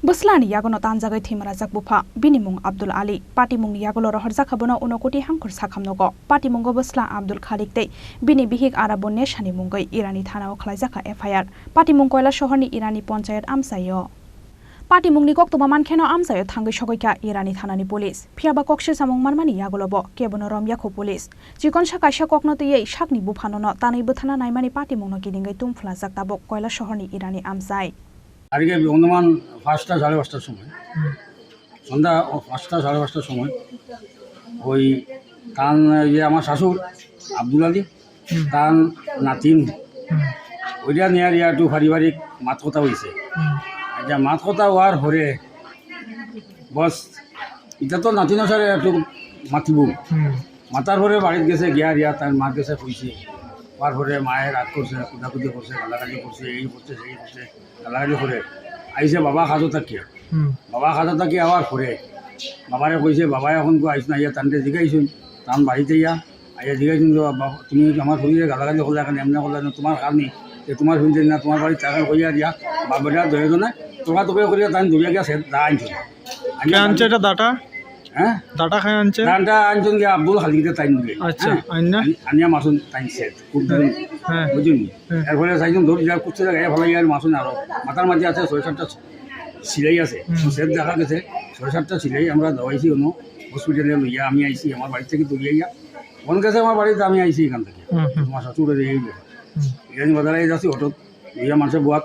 Beslani yagono tanjagai thimrajak bufa binimung Abdul Ali patimung yagolo rohorjak habono unokoti hangkur sakhamnogo patimungo Besla Abdul Khalik tei bini bihik arabon neshani mungai Irani thanao khlaijaka FIR patimung Koila shohorni Irani panchayat amsayo patimungni koktoma mankheno amsayo thangai sogoika Irani thanani police phiaba kokse samung marmani yagolobo kebono romyakho police chikon sakaisa koknotei sakni bufanono tanai buthana naimani patimungno kidingai tumflajak tabok Koila shohorni Irani amsai আজকে অনুমান 5টা সাড়ে 5টার সময় সন্ধ্যা 5টা সাড়ে 5টার সময় ওই তান আমার শাশুর আব্দুল আলী তান নাতিন ওইটা নিয়ে একটু পারিবারিক মাত কথা হয়েছে আচ্ছা মাত কথা হওয়ার পরে বস এটা তো নাতিনের সাথে একটু মাতিব মাতার পরে বাড়িতে গেছে গিয়া তার মার গেছে কইছে হওয়ার পরে মায়ের রাগ করছে কুদাকুদি করছে গালাগালি করছে এই করছে সেই করছে গালাগালি করে আইসে বাবা খাজো থাকিয়া আওয়ার পরে বাবারে কইছে বাবা এখন আইস না ইয়া তানতে জিগাইছুন তান বাড়িতে ইয়া আইয়া জিগাইছুন যে তুমি আমার শরীরে গালাগালি করলে এখন এমনি করলে তোমার কারণে যে তোমার শুনছে না তোমার বাড়ি টাকা কইয়া দিয়া বাবারা দুজনে তোকা তোকে করিয়া তান দৌড়িয়া গিয়া সে দা আনছিল আনছে এটা দাটা হ্যাঁ দাটা খাই আনছে দানটা আনছেন গিয়ে আব্দুল খালিকে তাইন দিলে আচ্ছা আইনা আনিয়া মাসুন তাইনছে খুব হ্যাঁ বুঝুন এরপরে চাইজন ধরে যা কুচে গায়ে ভালো ইয়ার মাসুন আরো মাথার মাঝে আছে 6-7টা সিলাই আছে সেট দেখা গেছে 6-7টা সিলাই আমরা দাওয়াইছি অন্য হসপিটালে লইয়া আমি আইছি আমার বাড়ি থেকে দৌড়িয়া মন গেছে আমার বাড়িতে আমি আইছি এখান থেকে তোমার শাশুড়ের এই ইরানি বাজারে যাচ্ছি অটোত লইয়া মানুষের বোয়াত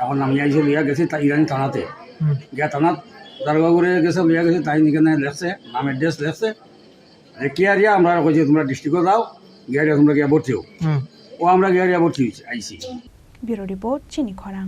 এখন আমি আইছি লইয়া গেছি ইরানি থানাতে গিয়া থানাত দারোগা করে গেছে লইয়া গেছে তাই এখানে লেখছে নাম অ্যাড্রেস লেখছে গিয়া আমরা কইছি তোমরা ডিস্ট্রিক্টে যাও গিয়া তোমরা গিয়া ভর্তি হও ও আমরা গিয়া ভর্তি হয়েছি আইছি ব্যুরো রিপোর্ট চিনি খরাং।